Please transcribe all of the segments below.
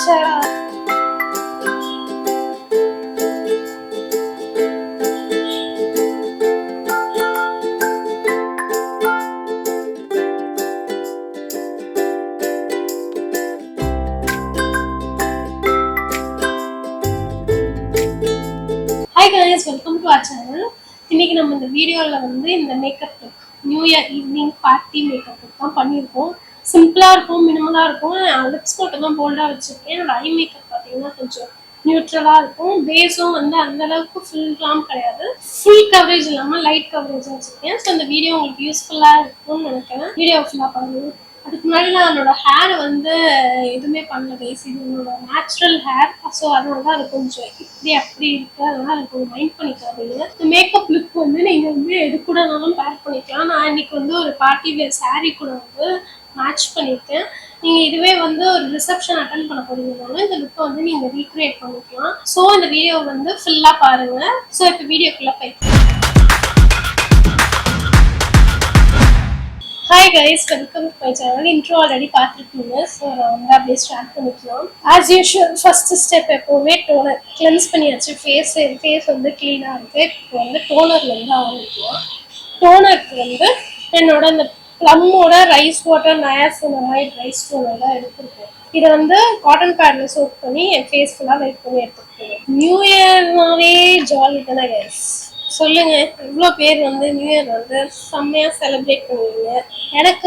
Hi guys, welcome to our channel. இன்னைக்கு நம்ம இந்த வீடியோல இந்த makeup look new year evening party makeup look தான் பண்ணியிருக்கோம். சிம்பிளா இருக்கும், மினிமலா இருக்கும். லிப்ஸ் மட்டும் தான் போல்டா வச்சிருக்கேன். என்னோட ஐ மேக்கப் பார்த்தீங்கன்னா கொஞ்சம் நியூட்ரலா இருக்கும். பேஸும் அந்த அளவுக்கு ஃபுல் கிளாம் கிடையாது. ஃபுல் கவரேஜ் இல்லாம லைட் கவரேஜ் வச்சிருக்கேன். ஸோ இந்த வீடியோ உங்களுக்கு யூஸ்ஃபுல்லா இருக்கும்னு நினைக்கிறேன். வீடியோ ஃபுல்லா பாருங்க. அதுக்கு முன்னாடி நான் என்னோட ஹேர் எதுவுமே பண்ணல கைஸ். இது என்னோட நேச்சுரல் ஹேர். ஸோ அதனால தான் அது கொஞ்சம் இப்படி அப்படி இருக்கு. அதனால அது கொஞ்சம் மைண்ட் பண்ணிக்காதீங்க. இந்த மேக்கப் லுக் நீங்க எது கூடனாலும் பேர் பண்ணிக்கலாம். நான் இன்னைக்கு ஒரு பார்ட்டி வேர் சாரீ கூட மேட்ச் பண்ணியிருக்கேன். நீங்க இதுவே ஒரு ரிசப்ஷன் அட்டன் பண்ண போறீங்கனாலும் இந்த லுக்கை நீங்க ரீக்ரியேட் பண்ணிக்கலாம். ஸோ இந்த வீடியோ ஃபுல்லா பாருங்க. ஸோ இப்போ வீடியோக்குள்ள போய் Hi guys, welcome to my channel. Intro already பார்த்துருக்கீங்க. ஸோ நான் அப்படியே ஸ்டார்ட் பண்ணிக்கலாம். ஆஸ் யூஷுவல் ஃபர்ஸ்ட் ஸ்டெப் எப்போவுமே டோனர் கிளென்ஸ் பண்ணியாச்சு. ஃபேஸ் க்ளீனாக இருக்குது. இப்போ டோனர்லேருந்து ஆரம்பிக்கலாம். டோனருக்கு என்னோட இந்த ப்ளம்மோட rice water niacinamide rice toner தான் எடுத்துருக்கேன். இதை காட்டன் பேட்ல சோப் பண்ணி என் ஃபேஸ் ஃபுல்லாக வெயிட் பண்ணி எடுத்துக்கிட்டேன். நியூ இயர்னாவே ஜாலி தானே கைஸ். சொல்லுங்க, எவ்வளோ பேர் நியூ இயர் செம்மையா செலிப்ரேட் பண்ணுவீங்க. எனக்கு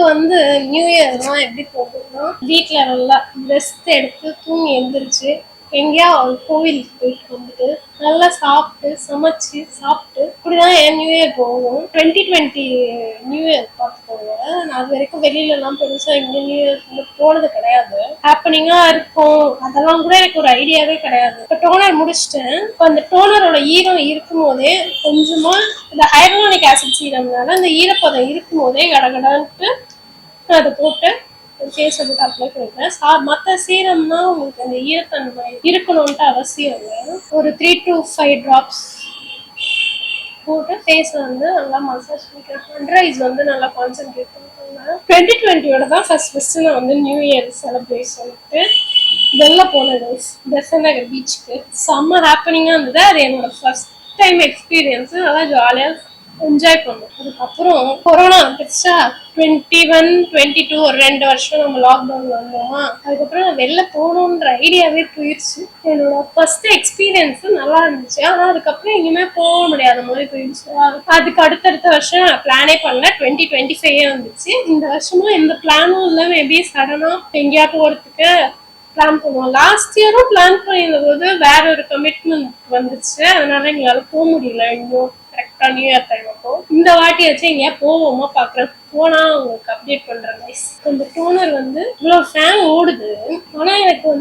நியூ இயர்னா எப்படி போகுதுன்னா, வீட்டில் நல்லா ரெஸ்ட் எடுத்து தூங்கி எழுந்திரிச்சு எங்கேயா கோவிலுக்கு போயிட்டு நல்லா சாப்பிட்டு சமைச்சு சாப்பிட்டு இப்படிதான் என் நியூ இயர் போகும். 2020 நியூ இயர் பார்த்துக்கோங்க. நான் அது வரைக்கும் வெளியிலலாம் பெருசா இந்த நியூ இயர் போனது கிடையாது. ஹாப்பனிங்கா இருக்கும் அதெல்லாம் கூட எனக்கு ஒரு ஐடியாவே கிடையாது. இப்போ டோனர் முடிச்சிட்டேன். இப்போ அந்த டோனரோட ஈரம் இருக்கும் போதே கொஞ்சமா இந்த ஹைட்ரோனிக் ஆசிட் சீரம்னால அந்த ஈரப்பதம் இருக்கும் போதே கடகடான்ட்டு அதை போட்டு ஃபேஸ் அப்ளை பண்ணிக்கிறேன். மற்ற சீரம்னா உங்களுக்கு அந்த ஈரத்தன்மை இருக்கணும்ட்டு அவசியம் இல்லை. ஒரு 3 to 5 drops போட்டு ஃபேஸ் நல்லா மசாஜ் பண்ணிக்கிறேன். அண்டர் ஐஸ் நல்லா கான்சென்ட்ரேட் பண்ணிக்கோங்க. 2020 தான் ஃபர்ஸ்ட் நான் நியூ இயர் செலிப்ரேட் பண்ணிட்டு வெளில போனது பெசன்ட் நகர் பீச்சுக்கு. செம்ம ஹாப்பனிங்காக இருந்தது. அது என்னோட ஃபர்ஸ்ட் டைம் எக்ஸ்பீரியன்ஸ். நல்லா ஜாலியாக என்ஜாய் பண்ணோம். அதுக்கப்புறம் கொரோனா வந்துருச்சா, 21, 22 ஒரு 2 வருஷம் நம்ம லாக்டவுன்ல வந்தோமா. அதுக்கப்புறம் நான் வெளில போகணுன்ற ஐடியாவே போயிடுச்சு. என்னோட ஃபர்ஸ்ட் எக்ஸ்பீரியன்ஸ் நல்லா இருந்துச்சு. ஆனால் அதுக்கப்புறம் எங்கேயுமே போக முடியாத மாதிரி போயிடுச்சு. அதுக்கு அடுத்தடுத்த வருஷம் நான் பிளானே பண்ணல. 2025 வந்துச்சு. இந்த வருஷமும் எந்த பிளானும் இல்லை. மேபி சடனா எங்கேயா போறதுக்கு பிளான் பண்ணுவோம். லாஸ்ட் இயரும் பிளான் பண்ணியிருந்த போது வேற ஒரு கமிட்மெண்ட் வந்துச்சு. அதனால எங்களால போக முடியல எங்கேயும் கரெக்டா நியூ இயர் டைம். அப்போ இந்த வாட்டி வச்சு எங்கேயா போவோமா பாக்குறேன். போனா உங்களுக்கு அப்டேட் பண்றேன் கைஸ். இந்த டோனர் இவ்வளவு ஃபேன் ஓடுது. ஆனா எனக்கு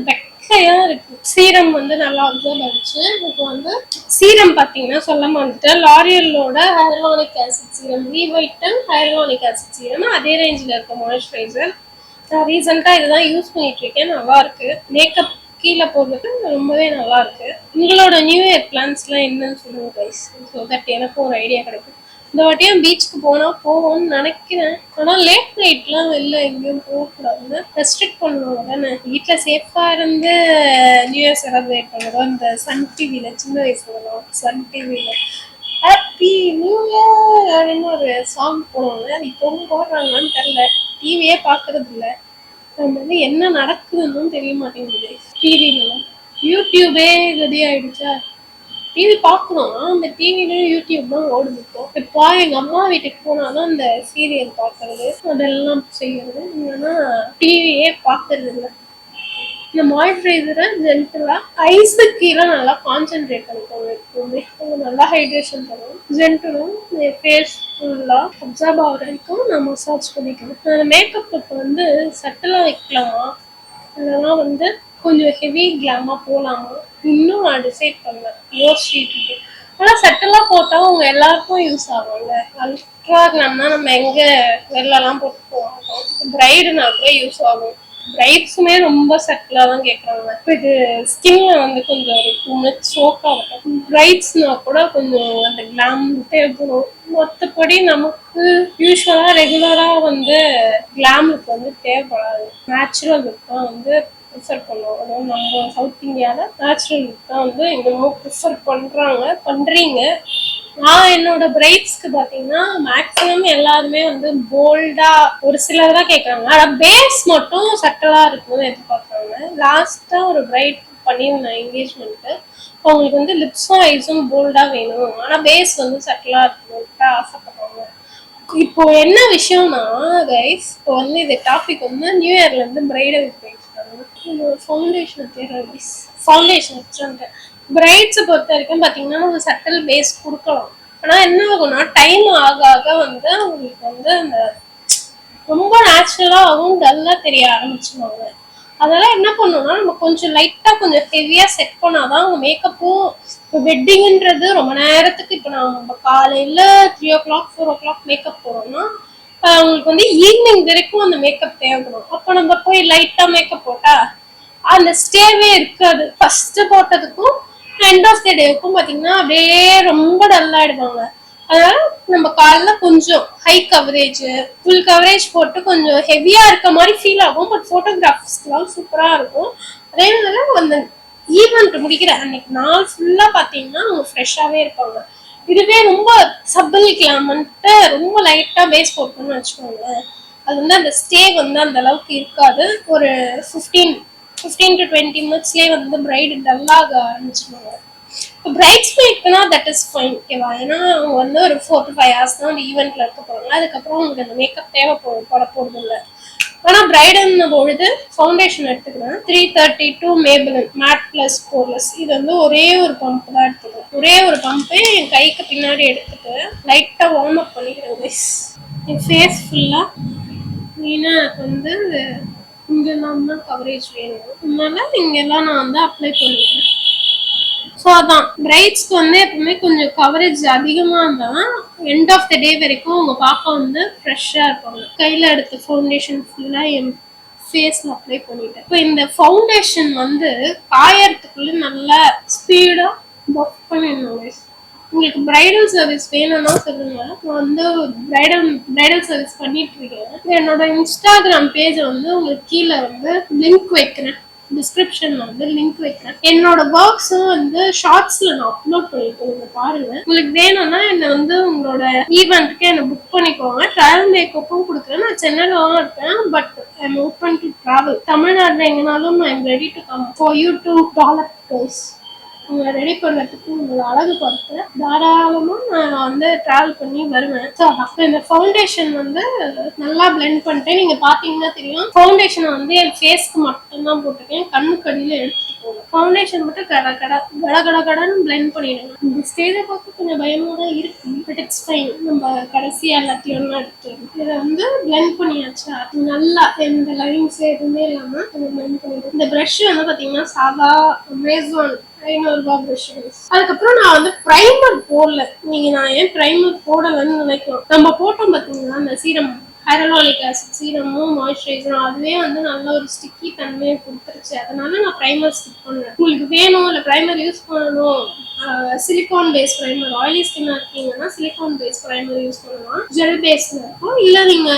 வெக்கையா இருக்கு. சீரம் நல்லா அப்சர்வ் ஆயிடுச்சு. இப்போ சீரம் பாத்தீங்கன்னா சொல்ல மாட்டேன். லாரியலோட ஹையர்லானிக் ஆசிட் சீரம் ரீவைட்டன் ஹையர்லானிக் ஆசிட் சீரம் அதே ரேஞ்சில் இருக்க மாய்ஸ்சரைசர். நான் ரீசெண்டாக இதுதான் யூஸ் பண்ணிட்டு இருக்கேன். நல்லா இருக்கு. மேக்கப் கீழே போடுறது ரொம்பவே நல்லா இருக்கு. உங்களோட நியூ இயர் பிளான்ஸ்லாம் என்னன்னு சொல்லுங்க கைஸ். ஸோ தட் எனக்கும் ஒரு ஐடியா கிடைக்கும். இந்த வாட்டியும் பீச்சுக்கு போவோம்னு நினைக்கிறேன். ஆனால் லேட் நைட்லாம் வெளில எங்கேயும் போகக்கூடாதுன்னு ரெஸ்ட்ரிக்ட் பண்ணுவாங்க தானே. வீட்டில் சேஃபாக இருந்து நியூ இயர் செலிப்ரேட் பண்ணுறோம். இந்த சன் டிவியில் சின்ன வயசுல சன் டிவியில் ஹாப்பி நியூ இயர் அப்படின்னு ஒரு சாங் போடுவாங்க. அது இப்போவும் போடுறாங்கன்னு தெரியல. டிவியே பார்க்கறது இல்லை. அது என்ன நடக்குதுன்னு தெரிய மாட்டேங்குது. டிவில யூடியூபே ரெடி ஆயிடுச்சா. டிவி பார்க்கணும். அந்த டிவிலையும் யூடியூப் தான் ஓடுது. இப்போ எங்க அம்மா வீட்டுக்கு போனாதான் இந்த சீரியல் பார்க்கறது அதெல்லாம் செய்யறது. இல்லைன்னா டிவியே பார்க்கறது இல்லை. இந்த மாய்ஸ்சரைசரை ஜென்டலா ஐஸு கீழே நல்லா கான்சென்ட்ரேட் பண்ணிக்கோங்க. எப்பவுமே நல்லா ஹைட்ரேஷன் தரும். ஜென்டலும் ஃபேஸ் ஃபுல்லா அப்சர்வ் ஆகிற வரைக்கும் நான் மசாஜ் பண்ணிக்கணும். அந்த மேக்கப்புக்கு சட்டெல்லாம் வைக்கலாமா அதெல்லாம் கொஞ்சம் ஹெவி கிளாமா போகலாமா இன்னும் நான் டிசைட் பண்ணேன். யோசிச்சுட்டு இருக்கேன். ஆனால் சட்டெல்லாம் போட்டால் அவங்க எல்லாருக்கும் யூஸ் ஆகும்ல. அல்ட்ரா கிளாம்னா நம்ம எங்கே வெளிலலாம் போட்டு போவோம். பிரைடுனா கூட யூஸ் ஆகும். பிரைட்ஸுமே ரொம்ப சட்டிலாக தான் கேட்குறாங்க. இப்போ இது ஸ்கின்ல கொஞ்சம் ஒரு 2 minutes சோக் ஆகும். பிரைட்ஸ்னா கூட கொஞ்சம் அந்த கிளாம் தேவைப்படும். மற்றபடி நமக்கு யூஸ்வலாக ரெகுலராக கிளாம் லுக் தேவைப்படாது. நேச்சுரல் லுக் தான் ப்ரிஃபர் பண்ணுவோம். அதாவது நம்ம சவுத் இந்தியாவில் நேச்சுரல் தான் வந்து எங்களும் ப்ரிஃபர் பண்ணுறீங்க. நான் என்னோட பிரைட்ஸ்க்கு பார்த்தீங்கன்னா மேக்ஸிமம் எல்லாருமே வந்து போல்டா ஒரு சிலர் தான் கேட்குறாங்க. ஆனால் பேஸ் மட்டும் சட்டலாக இருக்கும்னு எதிர்பார்க்குறாங்க. லாஸ்ட்டாக ஒரு பிரைட் பண்ணியிருந்தேன் என்கேஜ்மெண்ட்டு. அவங்களுக்கு வந்து லிப்ஸும் ஐஸும் போல்டா வேணும், ஆனால் பேஸ் வந்து சட்டலாக இருக்கணும்ட்டு ஆசைப்படுறாங்க. இப்போ என்ன விஷயம்னா கைஸ், இப்போ வந்து இந்த டாபிக் வந்து நியூ இயர்ல இருந்து பிரைடல் ஃபவுண்டேஷன் பிரைட்ஸை பொறுத்த வரைக்கும் பார்த்தீங்கன்னா ஒரு சட்டல் பேஸ் கொடுக்கலாம். ஆனால் என்ன ஆகும்னா டைம் ஆக ஆக வந்து அவங்களுக்கு வந்து அந்த ரொம்ப நேச்சுரலாகவும் டல்லாக தெரிய ஆரம்பிச்சுவாங்க. அதெல்லாம் என்ன பண்ணணும்னா நம்ம கொஞ்சம் லைட்டாக கொஞ்சம் ஹெவியாக செட் பண்ணாதான் அவங்க மேக்கப்பும். இப்போ வெட்டிங்ன்றது ரொம்ப நேரத்துக்கு, இப்போ நம்ம காலையில் 3 o'clock 4 o'clock மேக்கப் போகிறோம்னா அவங்களுக்கு வந்து ஈவினிங் வரைக்கும் அந்த மேக்கப் தேவைப்படும். அப்போ நம்ம போய் லைட்டாக மேக்கப் போட்டா அந்த ஸ்டேவே இருக்காது. ஃபர்ஸ்ட் போட்டதுக்கும் எண்ட் ஆஃப் த டேக்கும் பார்த்தீங்கன்னா அப்படியே ரொம்ப டல்லாகிடுவாங்க. அதனால நம்ம காலைல கொஞ்சம் ஹை கவரேஜ் ஃபுல் கவரேஜ் போட்டு கொஞ்சம் ஹெவியா இருக்க மாதிரி ஃபீல் ஆகும். பட் போட்டோகிராஃபிஸ்லாம் சூப்பரா இருக்கும். அதே மாதிரி அந்த ஈவெண்ட் முடிக்கிற அன்னைக்கு நாள் ஃபுல்லா பாத்தீங்கன்னா அவங்க ஃப்ரெஷ்ஷாவே இருப்பாங்க. இதுவே ரொம்ப சப்பலிக்கலாமன்ட்டு ரொம்ப லைட்டா பேஸ் போட்டோம்னு வச்சுக்கோங்க, அது வந்து அந்த ஸ்டே வந்து அந்த அளவுக்கு இருக்காது. ஒரு 15 to 20 minutesலயே வந்து பிரைடு டல்லாக ஆரம்பிச்சிருவாங்க. இப்போ பிரைட்ஸ்மெய்ட்னா தட் இஸ் ஃபைன், ஓகேவா? ஏன்னா அவங்க வந்து ஒரு 4 to 5 hours தான் அந்த ஈவெண்ட்ல இருக்க போறாங்க. அதுக்கப்புறம் உங்களுக்கு அந்த மேக்கப் தேவைப்பட போறது இல்லை. ஆனால் பிரைடுன்ன பொழுது ஃபவுண்டேஷன் எடுத்துக்கிறேன் 332 மேபிளின் மேட் பிளஸ் போர்லெஸ். இது வந்து ஒரே ஒரு பம்ப் தான் எடுத்துக்கிறேன். ஒரே ஒரு பம்பு என் கைக்கு பின்னாடி எடுத்துட்டு லைட்டாக வார்ம் அப் பண்ணிக்கிறேன் கைஸ். என் ஃபேஸ் ஃபுல்லாக மெயினாக எனக்கு வந்து இங்கெல்லாம் தான் கவரேஜ் வேணும், அதனால இங்கெல்லாம் நான் வந்து அப்ளை பண்ணிக்கிறேன். ஸோ அதான் பிரைட்ஸ்க்கு வந்து எப்பவுமே கொஞ்சம் கவரேஜ் அதிகமாக இருந்தால் எண்ட் ஆஃப் த டே வரைக்கும் அவங்க பார்க்க வந்து ஃப்ரெஷ்ஷாக இருப்பாங்க. கையில் எடுத்த ஃபவுண்டேஷன் ஃபுல்லாக என் ஃபேஸில் அப்ளை பண்ணிட்டேன். இப்போ இந்த ஃபவுண்டேஷன் வந்து காயறதுக்குள்ள நல்லா ஸ்பீடாக பஃப் பண்ணிடணும். உங்களுக்கு பிரைடல் சர்வீஸ் வேணும்னா சொல்லுங்க, நான் வந்து பிரைடல் சர்வீஸ் பண்ணிட்டு இருக்கேன். என்னோட இன்ஸ்டாகிராம் பேஜை வந்து உங்களுக்கு கீழே வந்து லிங்க் வைக்கிறேன், டிஸ்கிரிப்ஷன்ல வந்து லிங்க் வைக்கிறேன். என்னோட ஒர்க்ஸும் வந்து ஷார்ட்ஸ்ல நான் அப்லோட் பண்ணிருக்கேன், நீங்க பாருங்க. உங்களுக்கு வேணும்னா என்ன வந்து உங்களோட ஈவெண்ட்க்கு என்ன புக் பண்ணிக்கோங்க. ட்ராவல் மேக்கப்பும் கொடுக்குறேன். நான் சென்னையில தான் இருக்கேன், but I am open to travel. தமிழ்நாட்டில் எங்கனாலும் I am ready to come for you to develop guys. உங்களை ரெடி பண்ணுறதுக்கு உங்களை அழகு பார்த்து தாராளமாக நான் வந்து ட்ராவல் பண்ணி வருவேன். ஸோ அப்போ இந்த ஃபவுண்டேஷன் வந்து நல்லா பிளெண்ட் பண்ணிட்டேன். நீங்கள் பார்த்தீங்கன்னா தெரியும், ஃபவுண்டேஷனை வந்து என் ஃபேஸ்க்கு மட்டும்தான் போட்டிருக்கேன், கண்ணுக்கு அடியில் எடுத்துட்டு போகல. ஃபவுண்டேஷன் மட்டும் கடன்னு பிளெண்ட் பண்ணிடுங்க. இந்த ஸ்டேஜை பார்க்க கொஞ்சம் பயமாக தான் இருக்கு, பட் இட்ஸ் ஃபைன். நம்ம கடைசியாக எல்லாத்தையும் எடுத்து இதை வந்து பிளெண்ட் பண்ணியாச்சு நல்லா, எந்த லைன்ஸ் எதுவுமே இல்லாமல் பிளெண்ட் பண்ணிடுவோம். இந்த ப்ரஷ் வந்து பார்த்தீங்கன்னா சாதா அமேசான் 500 ரூபாய் ப்ரஷ். அதுக்கப்புறம் நான் வந்து பிரைமர் போடல. நீங்க நான் ஏன் பிரைமர் போடலன்னு நினைக்கிறோம். நம்ம போட்டோம் பார்த்தீங்கன்னா அந்த சீரம் ஹைரலானிக் ஆசிட் சீரமும் மாய்ஸ்சரைசரும், அதுவே வந்து நல்ல ஒரு ஸ்டிக்கி தன்மையை கொடுத்துருச்சு. அதனால நான் பிரைமர் ஸ்டிக் பண்ணேன். உங்களுக்கு வேணும் இல்லை பிரைமர் யூஸ் பண்ணணும், சிலிகான் பேஸ் பிரைமர், ஆயிலி ஸ்கின்னா இருக்கீங்கன்னா சிலிகான் பேஸ் பிரைமர் யூஸ் பண்ணலாம், ஜெல் பேஸ்ல இருக்கும். இல்லை நீங்க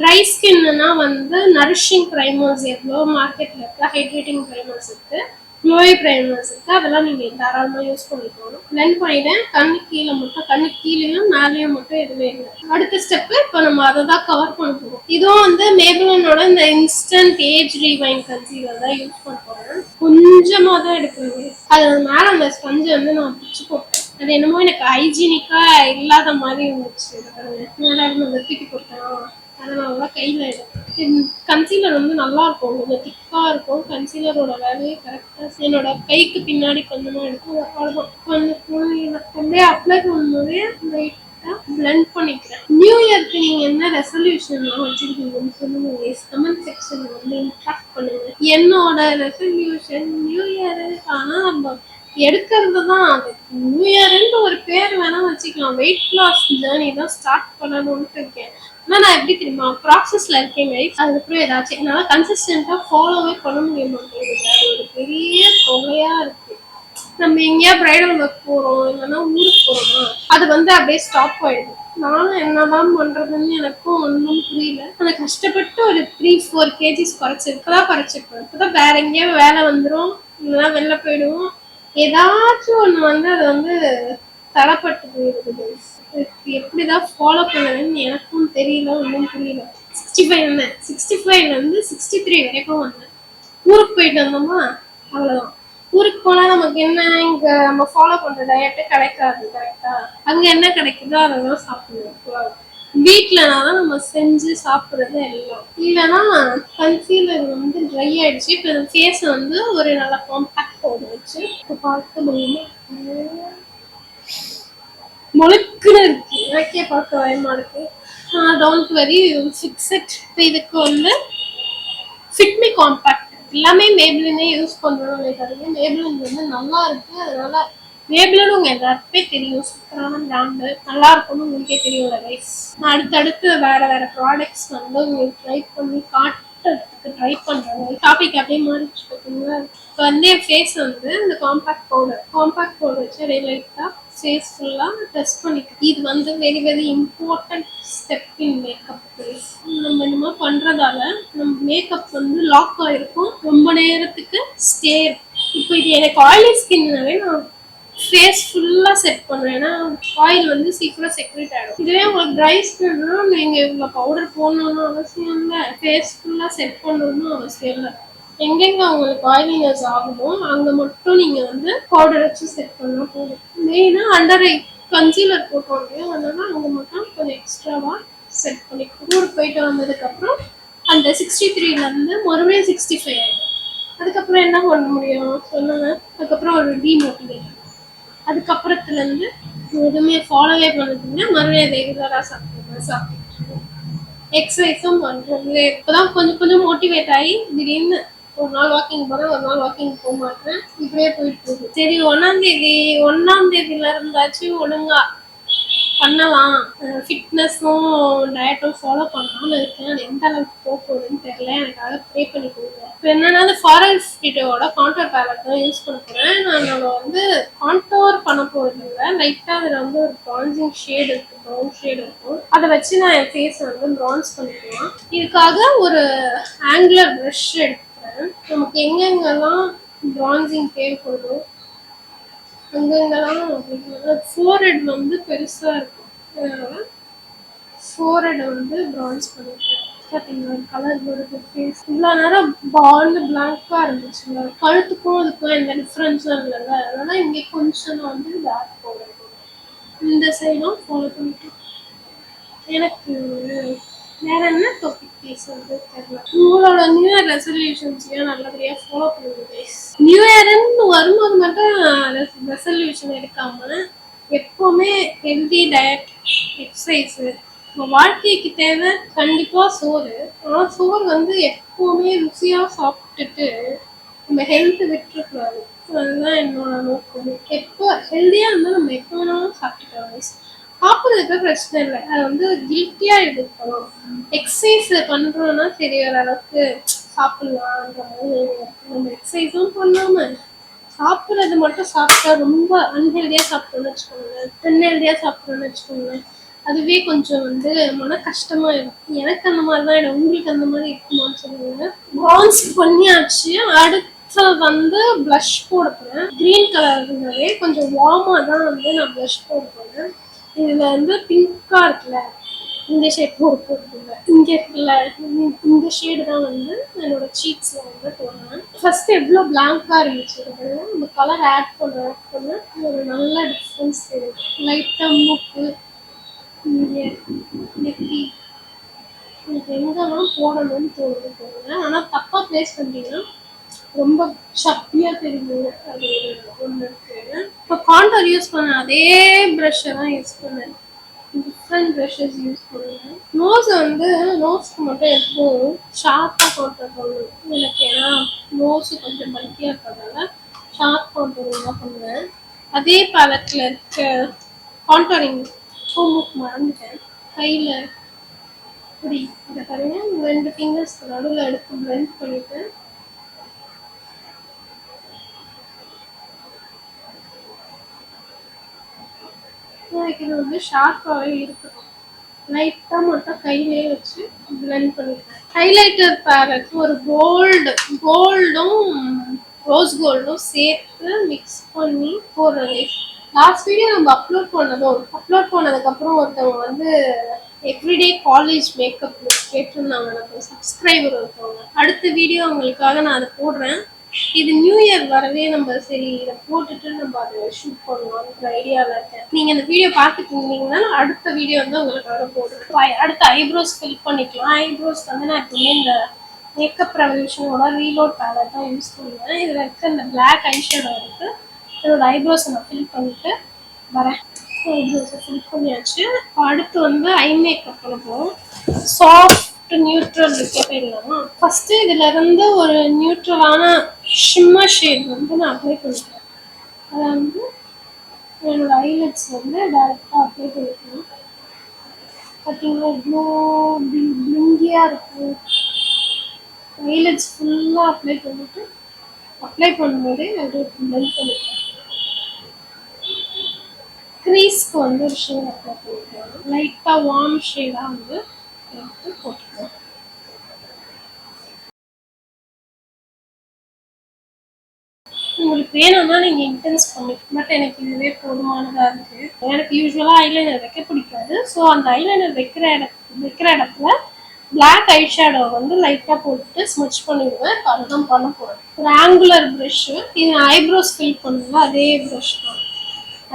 ட்ரை ஸ்கின்னா வந்து நரிஷிங் பிரைமர்ஸ் எவ்வளோ மார்க்கெட்ல இருக்கு, ஹைட்ரேட்டிங் பிரைமர்ஸ் இருக்கு, க்ளோய் பிரைமர்ஸ் இருக்கு, அதெல்லாம் நீங்க தாராளமாக யூஸ் பண்ணிக்கணும். பிளெண்ட் பண்ணிட்டேன். கண்ணு கீழே மட்டும், கண்ணு கீழேயும் மேலேயும் மட்டும் எதுவுமே இல்லை. அடுத்த ஸ்டெப்பு இப்போ நம்ம அதை தான் கவர் பண்ண போகிறோம். இதுவும் வந்து மேபிளினோட இந்த இன்ஸ்டன்ட் ஏஜ் ரீவைன் கன்சீலர் தான் யூஸ் பண்ண போறேன். கொஞ்சமாக தான் எடுக்கிறேன். அது மேலே அந்த ஸ்பஞ்சை வந்து நான் பிடிச்சி போட்டேன். அது என்னமோ எனக்கு ஹைஜீனிக்கா இல்லாத மாதிரி இருந்துச்சு. மேலே இருந்து தூக்கி போட்டேன், அதனாலதான் கையில் எடுத்தேன். கன்சீலர் வந்து நல்லா இருக்கும், கொஞ்சம் திக்கா இருக்கும். கன்சீலரோட வேலையை கரெக்டா என்னோட கைக்கு பின்னாடி கொஞ்சமா எடுக்கும். அவ்வளவுதான். கொஞ்சம் அப்படியே அப்ளை பண்ணும்போதே லைட்டா பிளெண்ட் பண்ணிக்கிறேன். நியூ இயர்க்கு நீங்க என்ன ரெசல்யூஷன்லாம் வச்சிருக்கீங்கன்னு சொல்லுங்க, கமெண்ட் செக்ஷன்ல வந்து இன்ட்ராக்ட் பண்ணுங்க. என்னோட ரெசல்யூஷன் நியூ இயர், ஆனா நம்ம எடுக்கிறது தான். அது நியூ இயர்ன்னு ஒரு பேர் வேணா வச்சுக்கலாம். வெயிட் லாஸ் ஜேர்னி தான் ஸ்டார்ட் பண்ணணும்னு இருக்கேன். ஆனால் நான் எப்படி தெரியுமா ப்ராசஸ்ல இருக்கேன் கைஸ். அதுக்கப்புறம் ஏதாச்சும் என்னால் கன்சிஸ்டண்டா ஃபாலோவே பண்ண முடிய மாட்டேங்குது. அது ஒரு பெரிய தொகையா இருக்கு. நம்ம எங்கேயா பிரைடல் ஒர்க் போறோம் இல்லைன்னா ஊருக்கு போறோமா, அது வந்து அப்படியே ஸ்டாப் ஆயிடுது. நானும் என்னதான் பண்றதுன்னு எனக்கும் ஒன்றும் புரியல. ஆனா கஷ்டப்பட்டு ஒரு 3-4 kgs குறைச்சிருக்கேன். இப்பதான் குறைச்சிருப்பேன். இப்பதான் வேற எங்கேயாவது வேலை வந்துரும், இல்லைன்னா வெளில போயிடுவோம். ஏதாச்சும் ஒண்ணு வந்து அது வந்து தடப்பட்டு போயிருது. எப்படிதான் ஃபாலோ பண்ணுறதுன்னு எனக்கும் தெரியல, ஒன்றும் புரியல. 65 என்ன 65ல இருந்து 63 வரைக்கும் வந்தேன். ஊருக்கு போயிட்டு வந்தோமா, அவ்வளவுதான். ஊருக்கு போனா நமக்கு என்ன, இங்க நம்ம ஃபாலோ பண்ற டயட்டு கிடைக்காது. கரெக்டா அங்க என்ன கிடைக்குதோ அதெல்லாம் சாப்பிடுவோம். வீட்டுலனாதான் நம்ம செஞ்சு சாப்பிடுறது எல்லாம். இல்லைன்னா கன்சீலர் வந்து ட்ரை ஆயிடுச்சு. இப்ப ஃபேஸ் வந்து ஒரு நல்ல காம்பாக்ட் பவுடர் வச்சு இப்ப பார்க்க முடியுமா, முழுக்குன்னு இருக்கு. எனக்கே பார்க்க பயமா இருக்கு. Don't worry, fixed. இப்போ இதுக்கு வந்து ஃபிட்மி காம்பாக்ட் எல்லாமே மேபிளினே யூஸ் பண்றோம் நினைக்காதீங்க. மேபிளின் வந்து நல்லா இருக்கு. அதனால மேபிளின் உங்க எல்லாருக்குமே தெரியும், சூப்பரான பிராண்டு, நல்லா இருக்கும்னு உங்களுக்கே தெரியும் கைஸ். அடுத்தடுத்து வேற வேற ப்ராடக்ட்ஸ் வந்து உங்களுக்கு ட்ரை பண்ணி காட்டுறதுக்கு ட்ரை பண்றேன். டாபிக் அப்படியே மாறிச்சு பார்த்தீங்களா. இப்போ வந்து என் ஃபேஸ் வந்து இந்த காம்பாக்ட் பவுடர் வச்சு அப்படியே லைட்டா ஃபேஸ் ஃபுல்லா டெஸ்ட் பண்ணிட்டு, இது வந்து very very important step in makeup face. நம்ம என்னமோ பண்றதால நம்ம மேக்கப் வந்து லாக் ஆயிருக்கும், ரொம்ப நேரத்துக்கு ஸ்டே. இப்போ இது எனக்கு ஆயிலி ஸ்கின்னாவே நான் ஃபேஸ் ஃபுல்லா செட் பண்ணுவேன். ஏன்னா ஆயில் வந்து சீக்கிரம் செக்ரேட் ஆகிடும். இதுவே உங்களுக்கு ட்ரை ஸ்கின்னா நீங்க இவ்வளோ பவுடர் போடணும்னு அவசியம் இல்லை, ஃபேஸ் ஃபுல்லா செட் பண்ணணும்னு அவசியம் இல்லை. எங்கெங்க உங்களுக்கு ஆயிலினஸ் ஆகுமோ அங்க மட்டும் நீங்க வந்து பவுடர் வச்சு செட் பண்ணா போதும். மெயினா அண்டர் ஐ கன்சீலர் போட்டோம் இல்லையா, அதனால அங்க மட்டும் கொஞ்சம் எக்ஸ்ட்ராவா செட் பண்ணிக்கணும். ஊருக்கு போயிட்டு வந்ததுக்கு அப்புறம் அந்த 63ல இருந்து மறுபடியும் 65 ஆயிடும். அதுக்கப்புறம் என்ன பண்ண முடியும் சொல்லுங்க. அதுக்கப்புறம் ஒரு டிமோட்டிவேட். அதுக்கப்புறத்துல இருந்து எதுவுமே ஃபாலோவே பண்ணதுன்னா மறுபடியும் ரெகுலரா சாப்பிட்டு எக்ஸசைஸும் பண்றது. இப்பதான் கொஞ்சம் கொஞ்சம் மோட்டிவேட் ஆகி திடீர்னு ஒரு நாள் வாக்கிங் போறேன், ஒரு நாள் வாக்கிங் போக மாட்டேன், இப்படியே போயிட்டு இருக்கு. சரி, ஒன்னாம் தேதியில இருந்தாச்சும் ஒழுங்கா பண்ணலாம், ஃபிட்னஸும் டயட்டும் ஃபாலோ பண்ணலாம்னு இருக்கேன். அது எந்த அளவுக்கு போக போகுதுன்னு தெரியல. எனக்காக ப்ரே பண்ணி கொடுங்க. இப்போ என்னன்னா அந்த ஃபாரஸ்டிட்டோட கான்டோர் பேலட் தான் யூஸ் பண்ண போறேன். நான் வந்து கான்டோர் பண்ண போறது இல்லை, லைட்டா அதுல வந்து ஒரு ப்ரான்சிங் ஷேட் இருக்கு, ப்ரௌன் ஷேட் இருக்கும். அதை வச்சு நான் என் ஃபேஸ் வந்து ப்ரான்ஸ் பண்ணிக்கலாம். இதுக்காக ஒரு ஆங்குலர் ப்ரஷ் எடுத்துக்கிறேன். நமக்கு எங்கெங்கெல்லாம் ப்ரான்சிங் தேவைப்படுதோ அங்கங்கெல்லாம் ஃபோர்ஹெட் வந்து பெருசா இருக்கும், அதனால ஃபோர்ஹெட்டை வந்து ப்ரான்ஸ் பண்ணிருக்கேன். பார்த்தீங்களா கலர் வருது. ஃபேஸ் இவ்வளோ நேரம் பால்னு பிளாங்கா இருந்துச்சுல்ல, கழுத்துக்கும் அதுக்கும் எந்த டிஃப்ரென்ஸும் இல்லைல்ல, அதனால இங்கே கொஞ்சம் நான் வந்து பேக் போடுறேன். இந்த சைடும் ஃபாலோ பண்ணிட்டு எனக்கு வேற என்ன டாபிக் பேசுறது தெரியல. உங்களோட நியூ இயர் ரெசல்யூஷன்ஸையும் நல்லபடியா ஃபாலோ பண்ணுங்க கைஸ். நியூ இயர்ன்னு வரும்போது மட்டும் ரெசல்யூஷன் எடுக்காம எப்பவுமே ஹெல்தி டயட், எக்ஸசைஸ். நம்ம வாழ்க்கைக்கு தேவை கண்டிப்பா சோறு. ஆனால் சோறு வந்து எப்பவுமே ருசியா சாப்பிட்டுட்டு நம்ம ஹெல்த் விட்டுறக்கூடாது. அதுதான் என்னோட நோக்கம். எப்போ ஹெல்தியா இருந்தால் நம்ம எப்போ வேணாலும் சாப்பிட்டுக்கலாம். சாப்பிட்றதுக்கு பிரச்சனை இல்லை, அது வந்து கில்ட்டியா எடுக்கணும். எக்ஸசைஸ் பண்றோம்னா சரி ஓரளவுக்கு சாப்பிடலான்ற மாதிரி. நம்ம எக்ஸசைஸும் பண்ணாம சாப்பிட்றது மட்டும் சாப்பிட்டா ரொம்ப அன்ஹெல்தியா சாப்பிட்டோம்னு வச்சுக்கோங்களேன், அன்ஹெல்தியா சாப்பிட்டோம்னு வச்சுக்கோங்களேன், அதுவே கொஞ்சம் வந்து மன கஷ்டமா இருக்கும். எனக்கு அந்த மாதிரி தான் இருக்கும். உங்களுக்கு அந்த மாதிரி இருக்குமான்னு சொல்லுங்க. ப்ரான்ஸ் பண்ணியாச்சு. அடுத்து வந்து ப்ளஷ் போட போறேன். கிரீன் கலர் இருந்தாலே கொஞ்சம் வார்மா தான் வந்து நான் ப்ளஷ் போட போறேன். இதுல வந்து பிங்கா இருக்குல்ல, இந்த ஷேட் போட்டுருக்குல்ல, இங்க இருக்குல்ல, இந்த ஷேடு தான் வந்து என்னோட சீக்ஸ்ல வந்து போடுறேன். ஃபர்ஸ்ட் எவ்வளோ பிளாங்கா இருந்துச்சு, இந்த கலர் ஆட் பண்ண ஒரு நல்ல டிஃப்ரென்ஸ் தெரியும். லைட்டா மூக்கு, இங்க நெத்தி, எனக்கு எங்கெல்லாம் போடணும்னு தோணுது போடுங்க. ஆனால் தப்பா பிளேஸ் பண்ணிட்டீங்கன்னா ரொம்ப சப்பியா தெரியும். அது ஒன்று இருக்கு. இப்போ கான்டோர் யூஸ் பண்ண அதே ப்ரஷ்ஷை தான் யூஸ் பண்ணேன், டிஃப்ரெண்ட் ப்ரஷஸ் யூஸ் பண்ணுவேன். நோஸ் வந்து நோஸ்க்கு மட்டும் எப்பவும் ஷார்ப்பாக கான்டோர் பண்ணணும் எனக்கு. ஏன்னா நோஸ் கொஞ்சம் பல்கியாக இருக்கிறதால ஷார்ப் கான்டோரிங் தான் பண்ணுவேன். அதே பேலட்டில் இருக்க கான்டோரிங் மூக்கு மறந்துட்டேன். கையில் இப்படி இதை பாருங்க, 2 ஃபிங்கர்ஸ் நடுவில் எடுத்து பிளெண்ட் பண்ணிட்டு எனக்கு இது வந்து ஷார்ப்பாகவே இருக்கணும். லைட்டா மட்டும் கையிலேயே வச்சு blend பண்ணிக்கிறேன். ஹைலைட்டர் பேலட் ஒரு கோல்டும் ரோஸ் கோல்டும் சேர்த்து மிக்ஸ் பண்ணி போடுறது. லாஸ்ட் வீடியோ நம்ம அப்லோட் பண்ணதுக்கு அப்புறம் ஒருத்தவங்க வந்து எவ்ரிடே காலேஜ் மேக்கப் கேட்டிருந்தாங்க. நம்ம சப்ஸ்கிரைபர் ஒருத்தவங்க. அடுத்த வீடியோ அவங்களுக்காக நான் அதை போடுறேன். இது நியூ இயர் வரவே நம்ம சரி இதை போட்டுட்டு நம்ம அதை ஷூட் பண்ணலாம்ன்ற ஐடியாவில் இருக்கேன். நீங்க இந்த வீடியோ பார்த்துட்டு இருந்தீங்கன்னா அடுத்த வீடியோ வந்து உங்களுக்காக போடுறேன். அடுத்து ஐப்ரோஸ் ஃபில் பண்ணிக்கலாம். ஐப்ரோஸ் வந்து நான் எப்பவுமே இந்த மேக்கப் ரெவல்யூஷனோட ரீலோட் பேலட் தான் யூஸ் பண்ணுவேன். இதில் இருக்க இந்த பிளாக் ஐஷேடோ இருக்கு. என்னோட ஐப்ரோஸை நான் ஃபில் பண்ணிட்டு வரேன். ஐப்ரோஸை ஃபில் பண்ணியாச்சு. அடுத்து வந்து ஐ மேக்கப் பண்ண போகிறோம். சாஃப்ட் நியூட்ரல் இருக்கே போயிடலாமா? ஃபஸ்ட்டு இதில் இருந்து ஒரு நியூட்ரலான ஷிம்மர் ஷேட் வந்து நான் அப்ளை பண்ணிக்கிறேன். அதை வந்து என்னோட ஐலட்ஸ் வந்து டேரெக்டாக அப்ளை பண்ணிக்கணும். பார்த்தீங்கன்னா இவ்வளோ பிளிங்கியாக இருக்கும். ஐலட்ஸ் ஃபுல்லாக அப்ளை பண்ணிவிட்டு அப்ளை பண்ணும்போதே அப்படியே பிளெண்ட் பண்ணிக்கிறேன். க்ரீஸ்க்கு வந்து ஒரு ஷேட் அப்ளை பண்ணிக்கிறேன். லைட்டாக வார்ம் ஷேடாக வந்து எடுத்து போட்டுக்கிறேன். உங்களுக்கு வேணும்னா நீங்கள் இன்டென்ஸ் பண்ணிக்கலாம். பட் எனக்கு இதுவே போதுமானதாக இருக்குது. எனக்கு யூஸ்வலாக ஐலைனர் வைக்க பிடிக்காது. ஸோ அந்த ஐலைனர் வைக்கிற இடத்துல பிளாக் ஐ ஷேடோ வந்து லைட்டாக போட்டுட்டு ஸ்மச் பண்ணிடுவேன். அதுதான் பண்ண போகிறேன். ஒரு ஆங்குலர் ப்ரஷ்ஷு. இது ஐப்ரோஸ் ஃபில் பண்ணுங்க. அதே ப்ரஷ் தான்.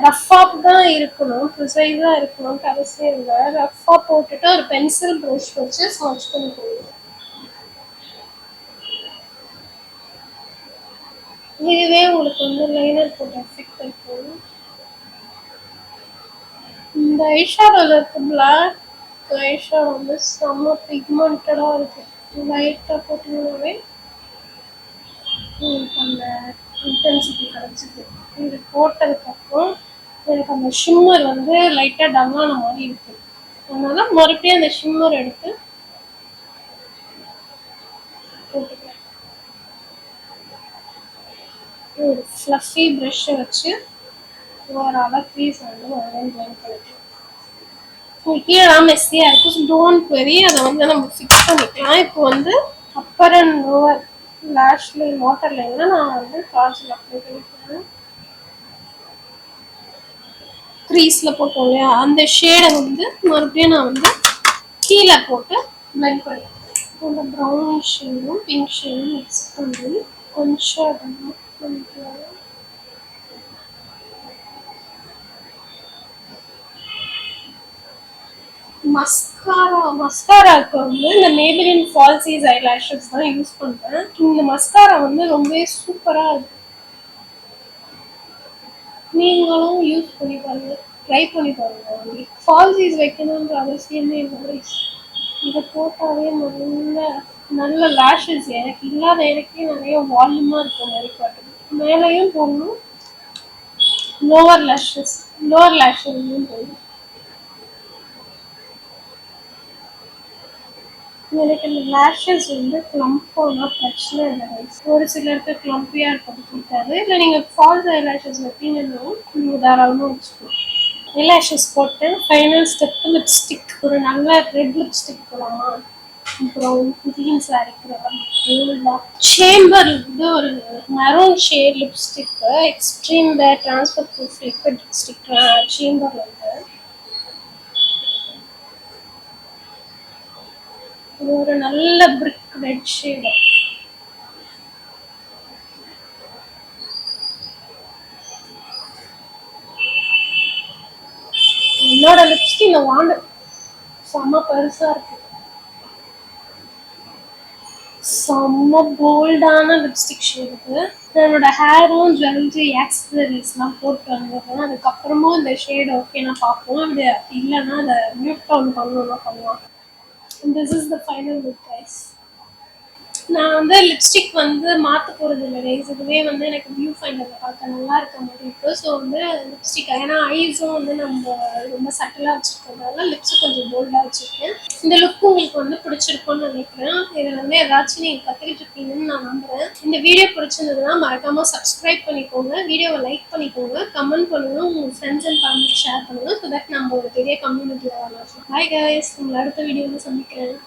ரஃப்பாக தான் இருக்கணும், ப்ரிசைஸாக இருக்கணும்னு அவசியம் இல்லை. ரஃப்பாக போட்டுட்டு ஒரு பென்சில் ப்ரஷ் வச்சு ஸ்மச் பண்ணி போடுவேன். இதுவே உங்களுக்கு வந்து லைனர் போட்டு எஃபெக்ட் இருக்கும். இந்த ஐஷேடோவில் இருக்க பிளாக் ஐஷேடோ வந்து செம்ம பிக்மெண்டடாக இருக்குது. லைட்டாக போட்டிங்கனாவே உங்களுக்கு அந்த இன்டென்சிட்டி கிடச்சிது. இது போட்டதுக்கப்புறம் எனக்கு அந்த ஷிம்மர் வந்து லைட்டாக டல்லான மாதிரி இருக்குது. அதனால மறுபடியும் அந்த ஷிம்மர் எடுத்து போட்டுக்கிறேன். ஒரு ஃப்ளஃபி ப்ரஷ்ஷை வச்சு ஓவராலாக க்ரீஸ் வந்து ஜாயின் பண்ணிக்கலாம். கீழே மெஸ்ஸியாக இருக்கும். ஸோ டோன்ட் வெரி, அதை வந்து நம்ம ஃபிக்ஸ் பண்ணிக்கலாம். இப்போ வந்து upper and lower lash line water லைனில் நான் வந்து காஜல் அப்ளை பண்ணிக்கிறேன். க்ரீஸில் போட்டோம் இல்லையா, அந்த ஷேடை வந்து மறுபடியும் நான் வந்து கீழே போட்டு பிளெண்ட் பண்ணிக்கிறேன். அந்த ப்ரௌன் ஷேடும் பிங்க் ஷேடும் மிக்ஸ் பண்ணி கொஞ்சம் பண்ணிக்கலாம். மஸ்காராவுக்கு வந்து இந்த மேபிலின் ஃபால்சீஸ் ஐலாஷஸ் தான் யூஸ் பண்ணுறேன். இந்த மஸ்காரா வந்து ரொம்பவே சூப்பராக இருக்கு. நீங்களும் யூஸ் பண்ணி பாருங்க, ட்ரை பண்ணி பாருங்க. உங்களுக்கு ஃபால்சீஸ் வைக்கணுன்ற அவசியமே இல்லை. இதை போட்டாவே நல்ல லேஷஸ் எனக்கு இல்லாத எனக்கே நிறைய வால்யூமாக இருக்க மாதிரி காட்டுது. மேலேயும் போடணும், லோவர் லேஷஸ்லையும் போடணும். எனக்கு இந்த லேஷஸ் வந்து கிளம்பானா பிரச்சனை இல்லை. ஒரு சிலருக்கு கிளம்பியாக இருக்கிறது பிடிக்காது. இல்லை நீங்கள் ஃபால்ஸ் ஐ லேஷஸ் வைப்பீங்கன்னாலும் நீங்கள் தாராளமாக வச்சுக்கலாம். ஐலாஷஸ் போட்டு ஃபைனல் ஸ்டெப்பு லிப்ஸ்டிக். ஒரு நல்ல ரெட் லிப்ஸ்டிக் போடலாமா? அப்புறம் ஜீன்ஸ் அரைக்கிறதா சேம்பர் வந்து ஒரு மெரூன் ஷேட் லிப்ஸ்டிக்கு எக்ஸ்ட்ரீம் பேர் transfer proof liquid lipstick chamber வந்து ஒரு நல்ல பிரிக் ரெட் ஷேடு. என்னோட லிப்ஸ்டிக் இந்த வாண்டு செம்ம பெருசா இருக்கு. செம்ம போல்டான லிப்ஸ்டிக் ஷேடு. என்னோட ஹேரும் ஜுவல்லரி ஆக்சசரிஸ்லாம் போட்டு வந்துடுறேன். அதுக்கப்புறமும் இந்த ஷேடு ஓகேனா பார்ப்போம். அப்படி இல்லைன்னா அதை மியூட் டவுன் பண்ணணும்னா பண்ணலாம். This is the final look guys. நான் வந்து லிப்ஸ்டிக் வந்து மாற்ற போகிறது இல்லை கைஸ். இதுவே வந்து எனக்கு வியூ ஃபைண்டரில் பார்க்க நல்லா இருக்க மாதிரி இருக்குது. ஸோ வந்து லிப்ஸ்டிக் ஏன்னா ஐஸும் வந்து நம்ம ரொம்ப சட்டிலாக வச்சுருக்கிறதுனால லிப்ஸும் கொஞ்சம் போல்டாக வச்சுருக்கேன். இந்த லுக் உங்களுக்கு வந்து பிடிச்சிருக்கும்னு நினைக்கிறேன். இதில் வந்து ஏதாச்சும் நீங்கள் கற்றுக்கிட்டு இருப்பீங்கன்னு நான் நம்புகிறேன். இந்த வீடியோ பிடிச்சிருந்ததுன்னா மறக்காமல் சப்ஸ்கிரைப் பண்ணிக்கோங்க, வீடியோவை லைக் பண்ணிக்கோங்க, கமெண்ட் பண்ணுங்கள், உங்கள் ஃப்ரெண்ட்ஸ் அண்ட் ஃபேமிலிக்கு ஷேர் பண்ணுங்கள். ஸோ தட் நம்ம ஒரு பெரிய கம்யூனிட்டியாக வரலாம். பாய் கைஸ், உங்களை அடுத்த வீடியோவில் சந்திக்கிறேன்.